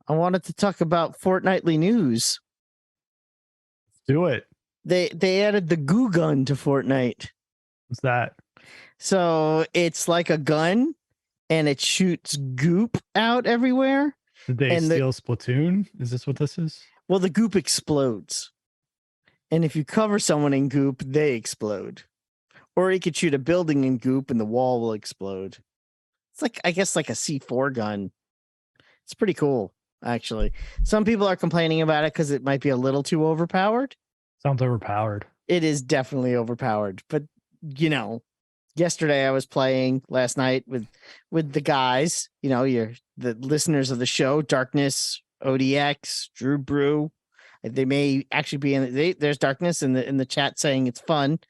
I wanted to talk about Fortnitely news. Do it. They added the goo gun to Fortnite. What's that? So it's like a gun and it shoots goop out everywhere. Did they steal Splatoon? Is this what this is? Well, the goop explodes. And if you cover someone in goop, they explode. Or you could shoot a building in goop and the wall will explode. It's like, I guess, like a C4 gun. It's pretty cool, actually. Some people are complaining about it because it might be a little too overpowered. Sounds overpowered. It is definitely overpowered. But, you know, yesterday I was playing last night with the guys, you know, the listeners of the show, Darkness, ODX, Drew Brew. They may actually be there's Darkness in the chat saying it's fun.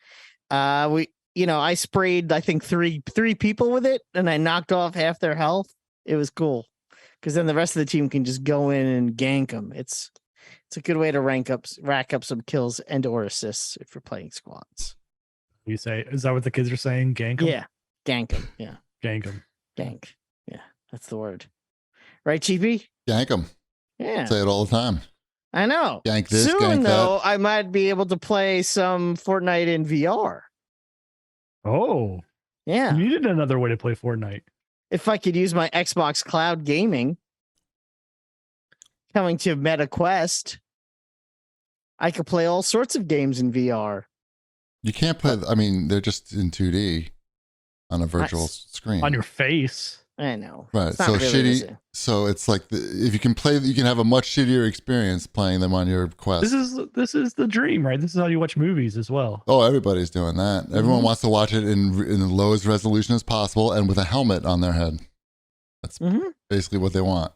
I sprayed, I think three people with it and I knocked off half their health. It was cool because then the rest of the team can just go in and gank them. It's a good way to rack up some kills and or assists if you're playing squads. You say, is that what the kids are saying? Gank 'em? Yeah. Gank them. Yeah. Gank 'em. Gank. Yeah. That's the word. Right, Chiefy? Gank them. Yeah. Say it all the time. I know. Gank this, Soon, gank though, that. I might be able to play some Fortnite in VR. Oh. Yeah. You needed another way to play Fortnite. If I could use my Xbox Cloud Gaming coming to Meta Quest, I could play all sorts of games in VR. You can't play, I mean, they're just in 2D on a virtual screen. On your face. I know. Right. So really shitty. So it's like if you can play, you can have a much shittier experience playing them on your Quest. This is the dream, right? This is how you watch movies as well. Oh, everybody's doing that. Mm-hmm. Everyone wants to watch it in the lowest resolution as possible and with a helmet on their head. That's basically what they want.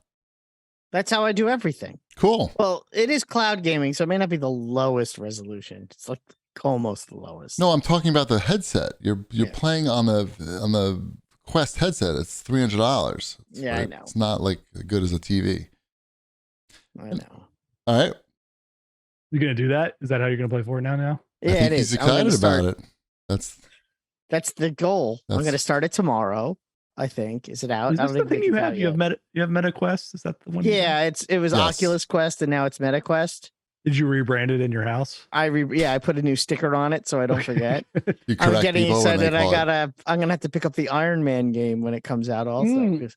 That's how I do everything. Cool. Well, it is cloud gaming, so it may not be the lowest resolution. It's like almost the lowest. No, I'm talking about the headset. You're playing on the Quest headset. It's $300. Yeah, I know. It's not like as good as a TV. I know. All right. You're gonna do that? Is that how you're gonna play Fortnite now? Yeah, I think he's excited about it. That's the goal. I'm gonna start it tomorrow. I think. Is it out? Is this the thing you have? You have Meta Quest? Is that the one? Yeah, it was Oculus Quest and now it's Meta Quest. Did you rebrand it in your house? I put a new sticker on it so I don't forget. I'm getting excited. I'm gonna have to pick up the Iron Man game when it comes out also.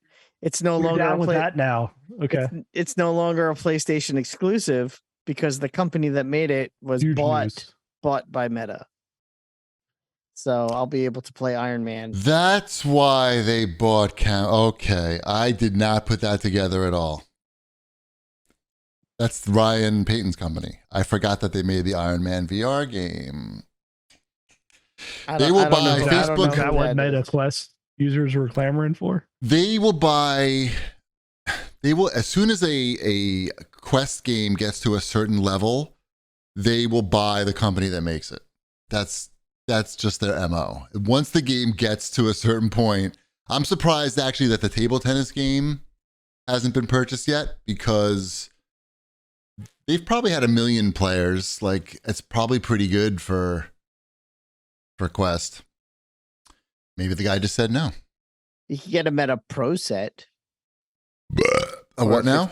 It's no longer down with that now. Okay. It's no longer a PlayStation exclusive because the company that made it was bought by Meta. So I'll be able to play Iron Man. That's why they bought Okay, I did not put that together at all. That's Ryan Payton's company. I forgot that they made the Iron Man VR game. They will buy Facebook. Is that what Meta Quest users were clamoring for? They will as soon as a Quest game gets to a certain level, they will buy the company that makes it. That's just their MO. Once the game gets to a certain point, I'm surprised actually that the table tennis game hasn't been purchased yet because they've probably had 1 million players. Like, it's probably pretty good for Quest. Maybe the guy just said no. You can get a Meta Pro set. What now?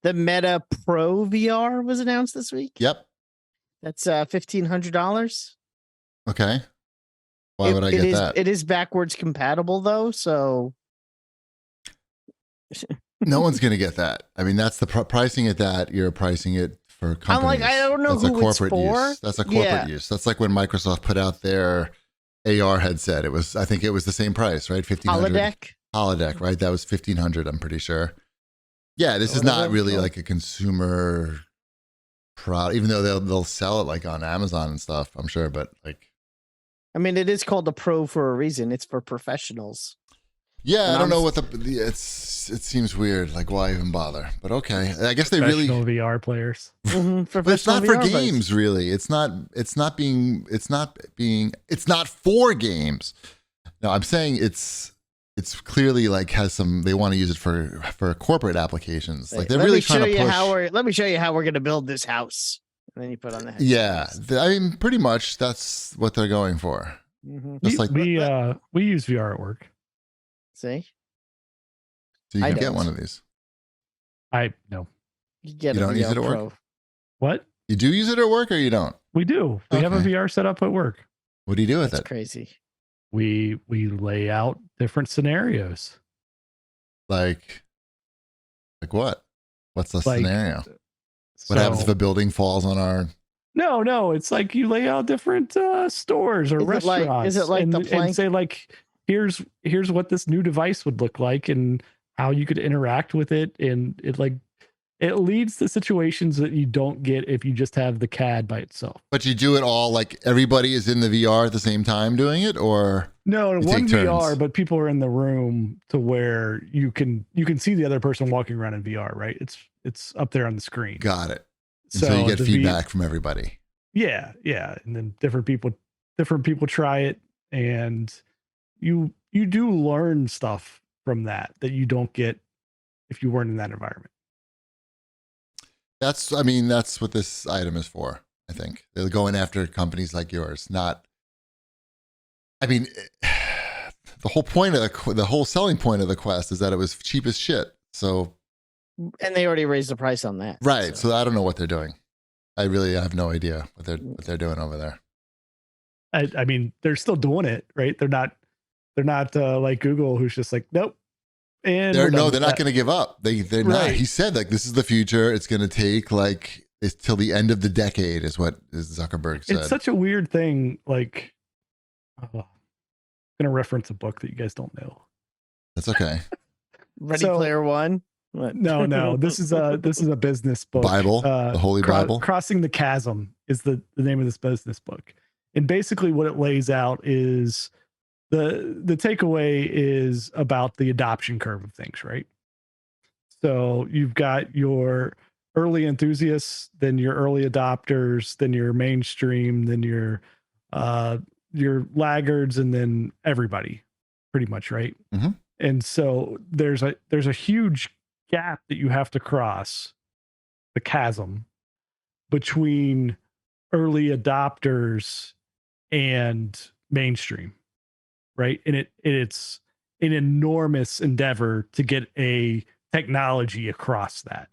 The Meta Pro VR was announced this week. Yep. That's $1,500. Okay. Why would I get that? It is backwards compatible though, so no one's going to get that. I mean, that's the pricing at that. You're pricing it for companies. I'm like, I don't know who it's for. Use. That's a corporate use. That's like when Microsoft put out their AR headset. I think it was the same price, right? $1,500. Holodeck, right? That was $1,500. I'm pretty sure. Yeah, this is not really like a consumer product, even though they'll sell it like on Amazon and stuff. I'm sure, but like, I mean, it is called a Pro for a reason. It's for professionals. Yeah, I don't know what it seems weird. Like, why even bother? But okay, I guess they really VR players. But it's not for games, really. It's not for games. No, I'm saying it's clearly like has some. They want to use it for corporate applications. Like they're really trying to push. Let me show you how we're going to build this house. And then you put on the headset. Yeah, I mean, pretty much that's what they're going for. Just like we use VR at work. See, so you can get one of these. No. You get You a don't use VR it at work? Pro. What? You do use it at work or you don't? We do. We have a Okay. VR set up at work. What do you do with That's it? crazy. We lay out different scenarios. Like what? What's the Like, scenario? What happens if a building falls on our? No, it's like you lay out different stores or restaurants. Is it like the plank? And say like, here's what this new device would look like and how you could interact with it, and it leads to situations that you don't get if you just have the CAD by itself. But you do it all like everybody is in the VR at the same time doing it, or No, you one take turns? VR, but people are in the room to where you can see the other person walking around in VR, right? It's up there on the screen. Got it. And so you get the feedback from everybody. Yeah, and then different people try it, and you do learn stuff from that you don't get if you weren't in that environment. That's what this item is for. I think they're going after companies like yours. Not, the whole point of the whole selling point of the Quest is that it was cheap as shit. So, and they already raised the price on that. right. So I don't know what they're doing. I really have no idea what they're doing over there. I mean, they're still doing it, right? They're not like Google, who's just like, nope. And they're not going to give up. They're not. Right. He said like this is the future. It's going to take it's till the end of the decade, is what Zuckerberg said. It's such a weird thing. Like, I'm gonna reference a book that you guys don't know. That's okay. Ready Player One. What? No. This is a business book. Bible, the Holy Bible. Crossing the Chasm is the name of this business book, and basically what it lays out is the takeaway is about the adoption curve of things, right? So you've got your early enthusiasts, then your early adopters, then your mainstream, then your laggards, and then everybody, pretty much, right? Mm-hmm. And so there's a huge gap that you have to cross, the chasm between early adopters and mainstream, right? And it's an enormous endeavor to get a technology across that,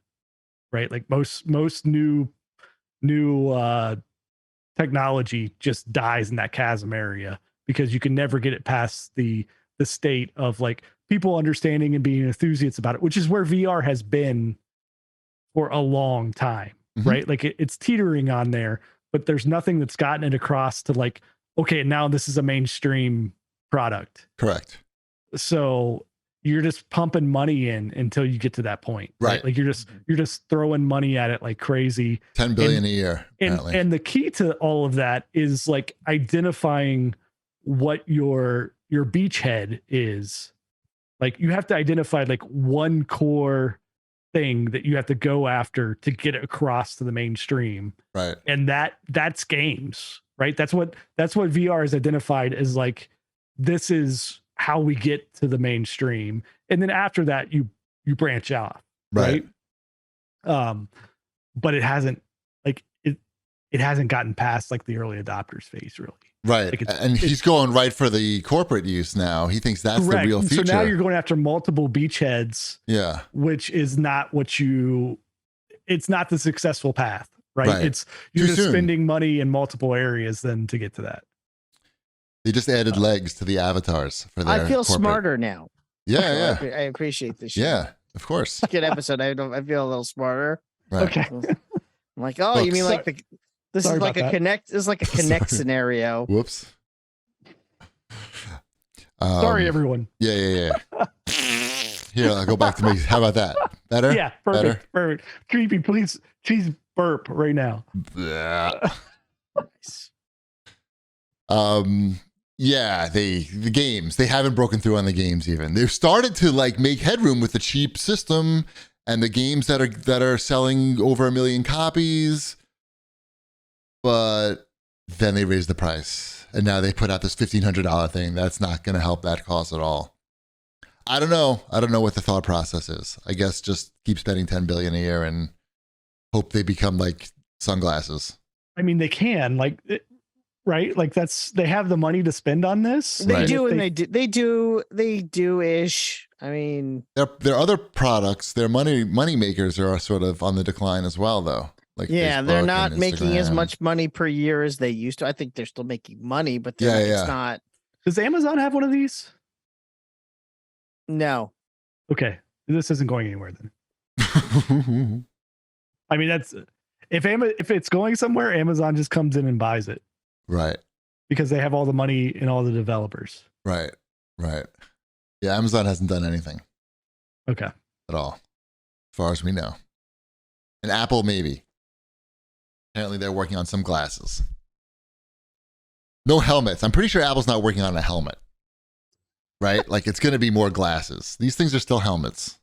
right? Like most new technology just dies in that chasm area because you can never get it past the state of like people understanding and being enthusiasts about it, which is where VR has been for a long time, mm-hmm. right? Like it's teetering on there, but there's nothing that's gotten it across to like, okay, now this is a mainstream product. Correct. So you're just pumping money in until you get to that point, right? Like you're just throwing money at it like crazy. 10 billion a year. And the key to all of that is like identifying what your beachhead is. Like you have to identify like one core thing that you have to go after to get it across to the mainstream. Right. And that's games, right? That's what VR is identified as, like, this is how we get to the mainstream. And then after that you branch off. Right. But it hasn't it hasn't gotten past like the early adopters phase, really. Right. Like and he's going right for the corporate use now. He thinks that's correct. The real future. So now you're going after multiple beachheads. Yeah. Which is not it's not the successful path, right? It's you're just spending money in multiple areas then to get to that. They just added legs to the avatars for their I feel corporate. smarter now. Yeah. I appreciate this. Yeah, of course. Good episode. I feel a little smarter. Right. Okay. I'm like, oh, you mean like this is like a connect. This is like a connect scenario. Whoops. Sorry, everyone. Yeah. Here, I'll go back to me. How about that? Better? Yeah, perfect. Better? Perfect. Creepy, please burp right now. Nice. Yeah, the games, they haven't broken through on the games even. They've started to like make headroom with the cheap system and the games that are selling over 1 million copies. But then they raised the price, and now they put out this $1,500 thing. That's not going to help that cause at all. I don't know what the thought process is. I guess just keep spending $10 billion a year and hope they become like sunglasses. I mean, they can right? Like they have the money to spend on this. They do ish. I mean, their other products, their money makers are sort of on the decline as well, though. Like yeah, they're Facebook not and making as Instagram. much money per year as they used to. I think they're still making money, but Yeah, it's yeah. not. Does Amazon have one of these? No. Okay, this isn't going anywhere then. I mean, that's if it's going somewhere, Amazon just comes in and buys it. Right. Because they have all the money and all the developers. Right. Yeah, Amazon hasn't done anything. Okay. At all, as far as we know. And Apple, maybe. Apparently, they're working on some glasses. No helmets. I'm pretty sure Apple's not working on a helmet. Right? Like, it's going to be more glasses. These things are still helmets.